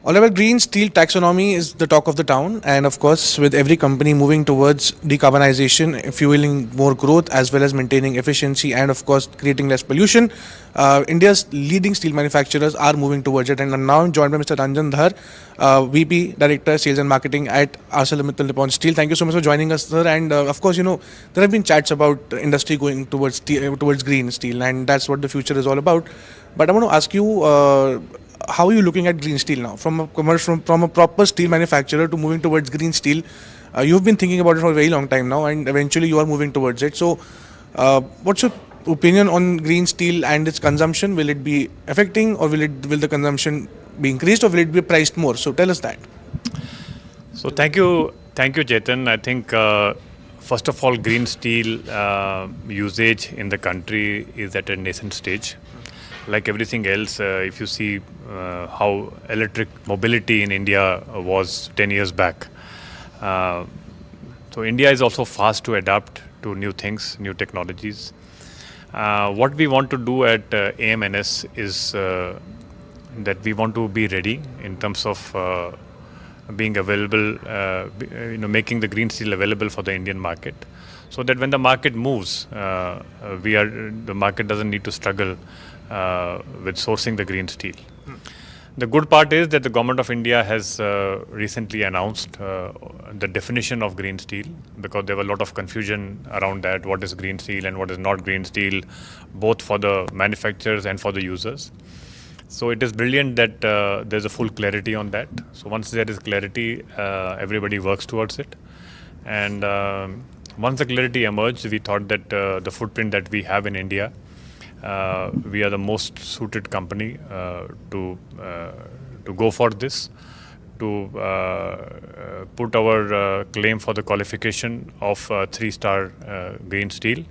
All about green steel taxonomy is the talk of the town, and of course, with every company moving towards decarbonization, fueling more growth as well as maintaining efficiency, and of course, creating less pollution, India's leading steel manufacturers are moving towards it. And I'm now joined by Mr. Ranjan Dhar, VP, Director, Sales and Marketing at ArcelorMittal Nippon Steel. Thank you so much for joining us, sir. And of course, there have been chats about industry going towards green steel, and that's what the future is all about. But I want to ask you. How are you looking at green steel now? From a commercial, from a proper steel manufacturer to moving towards green steel, you've been thinking about it for a very long time now, and eventually you are moving towards it. So, what's your opinion on green steel and its consumption? Will it be affecting, or will the consumption be increased, or will it be priced more? So, tell us that. So thank you, Chetan. I think first of all, green steel usage in the country is at a nascent stage. Like everything else, if you see how electric mobility in India was 10 years back. So India is also fast to adapt to new things, new technologies. What we want to do at AMNS is that we want to be ready in terms of being available, making the green steel available for the Indian market, so that when the market moves, the market doesn't need to struggle with sourcing the green steel. The good part is that the government of India has recently announced the definition of green steel, because there was a lot of confusion around that, what is green steel and what is not green steel, both for the manufacturers and for the users. So it is brilliant that there's a full clarity on that. So once there is clarity, everybody works towards it. And once the clarity emerged, we thought that the footprint that we have in India, we are the most suited company to go for this, to put our claim for the qualification of 3-star green steel.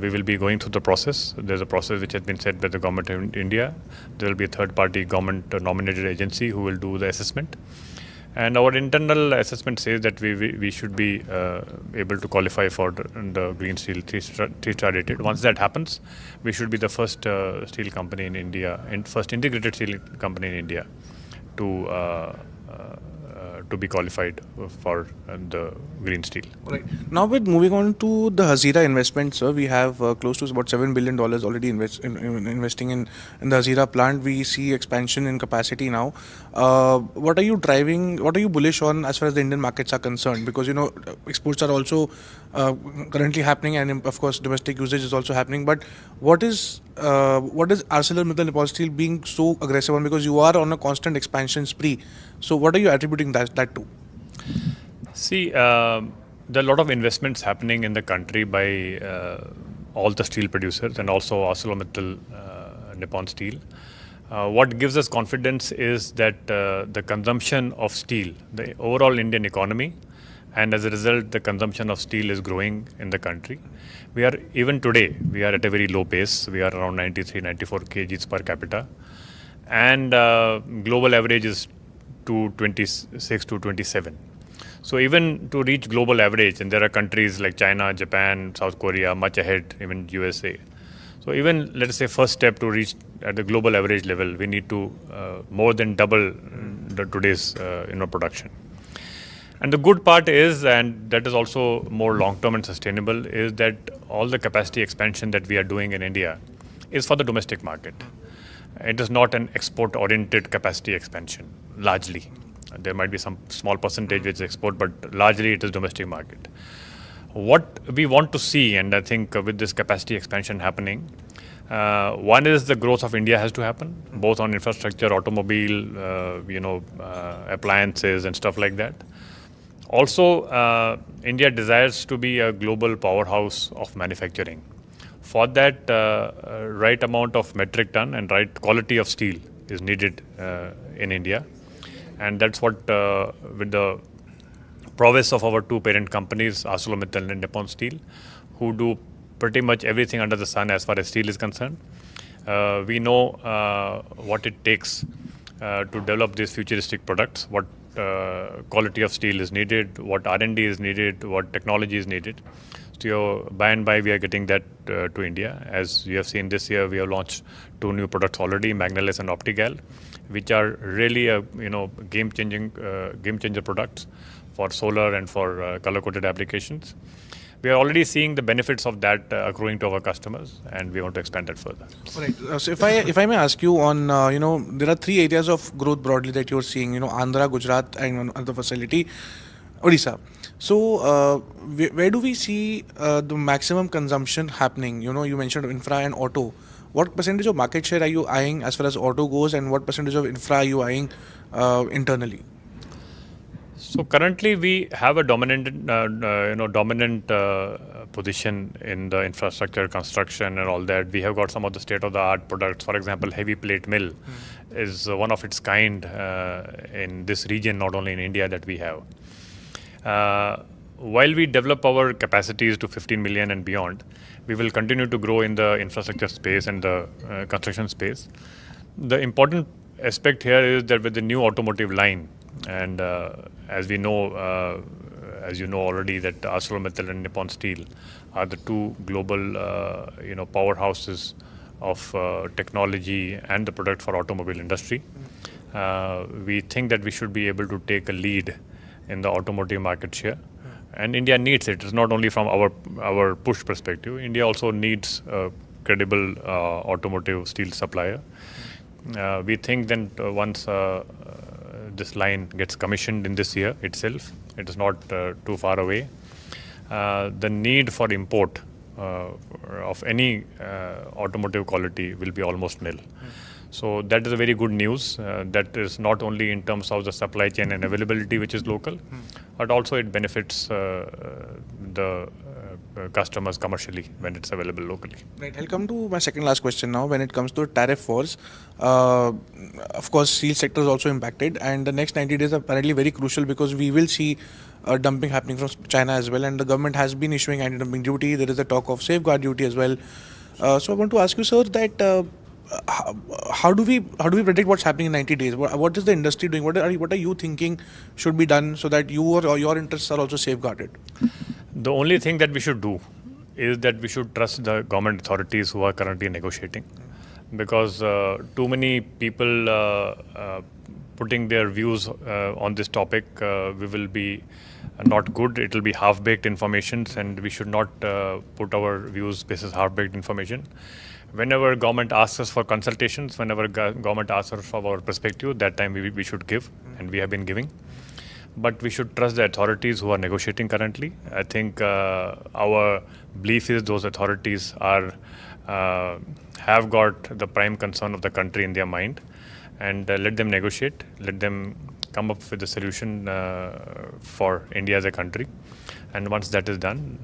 We will be going through the process. There's a process which has been set by the government of India. There will be a third-party government-nominated agency who will do the assessment. And our internal assessment says that we should be able to qualify for the green steel 3-star rated. Once that happens, we should be the first steel company in India, and first integrated steel company in India to be qualified for the green steel. Right. Now, with moving on to the Hazira investment, sir, we have close to about $7 billion already investing in the Hazira plant. We see expansion in capacity now. What are you driving? What are you bullish on as far as the Indian markets are concerned? Because exports are also currently happening, and of course domestic usage is also happening. But what is ArcelorMittal Nippon Steel being so aggressive on? Because you are on a constant expansion spree. So what are you attributing that to? See, there are a lot of investments happening in the country by all the steel producers and also ArcelorMittal Nippon Steel. What gives us confidence is that the consumption of steel, the overall Indian economy, and as a result, the consumption of steel is growing in the country. Even today, we are at a very low pace. We are around 93, 94 kgs per capita. And global average is 226 to 27. So even to reach global average, and there are countries like China, Japan, South Korea, much ahead, even USA. So even, let us say, first step to reach at the global average level, we need to more than double today's production. And the good part is, and that is also more long-term and sustainable, is that all the capacity expansion that we are doing in India is for the domestic market. It is not an export-oriented capacity expansion, largely. There might be some small percentage which is export, but largely it is domestic market. What we want to see, and I think with this capacity expansion happening, one is the growth of India has to happen, both on infrastructure, automobile, appliances and stuff like that. Also, India desires to be a global powerhouse of manufacturing. For that, right amount of metric ton and right quality of steel is needed in India. And that's what, with the prowess of our two parent companies, ArcelorMittal and Nippon Steel, who do pretty much everything under the sun as far as steel is concerned. We know what it takes to develop these futuristic products, what quality of steel is needed, what R&D is needed, what technology is needed. next year, by and by, we are getting that to India. As you have seen this year, we have launched 2 new products already, Magnalus and Optigal, which are really game changer products for solar and for color coated applications. We are already seeing the benefits of that accruing to our customers, and we want to expand that further. Right. So if I may ask you on there are 3 areas of growth broadly that you're seeing. Andhra, Gujarat, and one other facility, Odisha. So where do we see the maximum consumption happening? You mentioned infra and auto. What percentage of market share are you eyeing as far as auto goes, and what percentage of infra are you eyeing internally? So currently we have a dominant position in the infrastructure, construction, and all that. We have got some of the state-of-the-art products. For example, heavy plate mill is one of its kind in this region, not only in India, that we have. While we develop our capacities to 15 million and beyond, we will continue to grow in the infrastructure space and the construction space. The important aspect here is that with the new automotive line, and as you know already, that ArcelorMittal and Nippon Steel are the 2 global powerhouses of technology and the product for automobile industry. We think that we should be able to take a lead in the automotive market share, and India needs it. It's not only from our push perspective. India also needs a credible automotive steel supplier. We think that once this line gets commissioned in this year itself, it is not too far away, the need for import of any automotive quality will be almost nil. So that is a very good news. That is not only in terms of the supply chain and availability, which is local, but also it benefits the customers commercially when it's available locally. Right. I'll come to my second last question now. When it comes to tariff wars, of course, steel sector is also impacted, and the next 90 days are apparently very crucial because we will see dumping happening from China as well, and the government has been issuing anti-dumping duty. There is a talk of safeguard duty as well. So I want to ask you, sir, that how do we predict what's happening in 90 days? What is the industry doing? What are you thinking should be done so that your interests are also safeguarded? The only thing that we should do is that we should trust the government authorities who are currently negotiating, because too many people putting their views on this topic we will be not good. It will be half-baked information, and we should not put our views based on half-baked information. Whenever government asks us for consultations, whenever government asks us for our perspective, that time we should give, and we have been giving. But we should trust the authorities who are negotiating currently. I think our belief is those authorities are have got the prime concern of the country in their mind, and let them negotiate, let them come up with a solution for India as a country. And once that is done,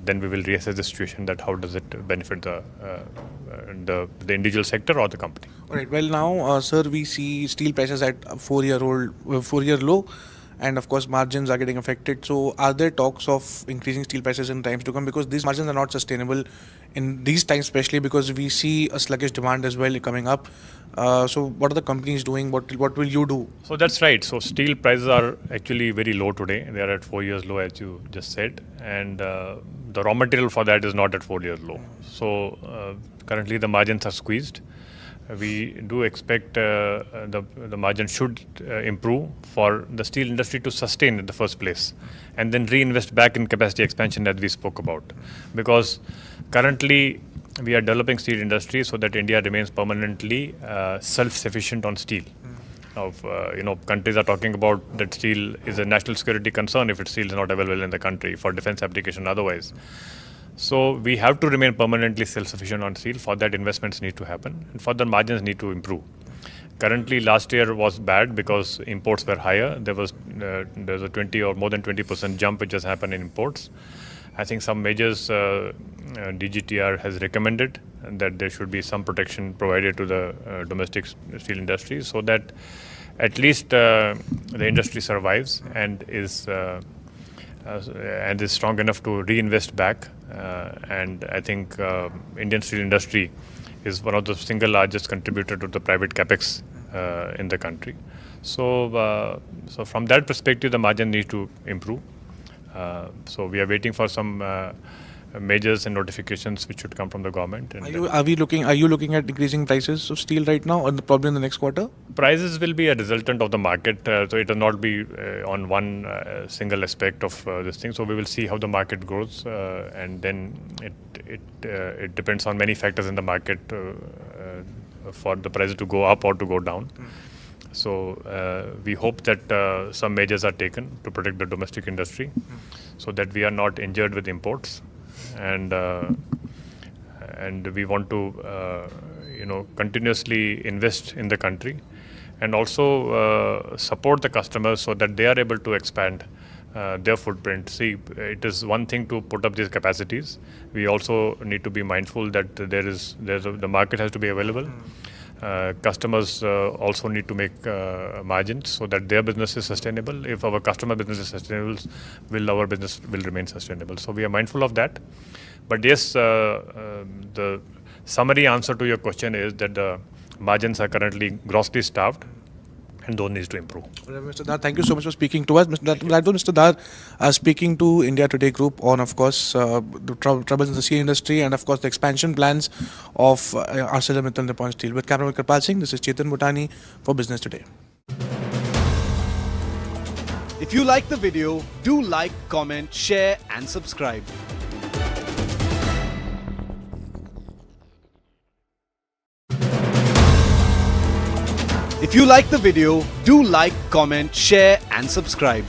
then we will reassess the situation, that how does it benefit the individual sector or the company. All right. Well, now, sir, we see steel prices at a 4-year low, and of course margins are getting affected. So are there talks of increasing steel prices in times to come, because these margins are not sustainable in these times, especially because we see a sluggish demand as well coming up? So what are the companies doing? What will you do? So that's right. So steel prices are actually very low today. They are at 4 years low, as you just said, and the raw material for that is not at 4 years low. So currently the margins are squeezed. We do expect the margin should improve for the steel industry to sustain in the first place, and then reinvest back in capacity expansion that we spoke about. Because currently we are developing steel industry so that India remains permanently self-sufficient on steel. Countries are talking about that steel is a national security concern if steel is not available in the country for defense application otherwise. So we have to remain permanently self-sufficient on steel. For that, investments need to happen, and for the margins need to improve. Currently, last year was bad because imports were higher. There was a 20 or more than 20% jump which has happened in imports. I think some measures DGTR has recommended that there should be some protection provided to the domestic steel industry, so that at least the industry survives and is strong enough to reinvest back. And I think Indian steel industry is one of the single largest contributor to the private capex in the country. So from that perspective, the margin needs to improve. So we are waiting for some measures and notifications which should come from the government. And Are you looking at increasing prices of steel right now, or probably in the next quarter? prices will be a resultant of the market, so it will not be on one single aspect of this thing. So we will see how the market grows, and then it depends on many factors in the market for the prices to go up or to go down. So we hope that some measures are taken to protect the domestic industry, so that we are not injured with imports, and we want to continuously invest in the country, and also support the customers so that they are able to expand their footprint. See, it is one thing to put up these capacities. We also need to be mindful that the market has to be available. Customers also need to make margins so that their business is sustainable. If our customer business is sustainable, our business will remain sustainable. So we are mindful of that. But yes, the summary answer to your question is that the margins are currently grossly starved, and those needs to improve. Mr. Dhar, thank you so much for speaking to us. Mr. Dhar speaking to India Today Group on, of course, the troubles in the steel industry and, of course, the expansion plans of ArcelorMittal Nippon Steel. With cameraman Kripal Singh, this is Chetan Bhutani for Business Today. If you like the video, do like, comment, share and subscribe. If you like the video, do like, comment, share and subscribe.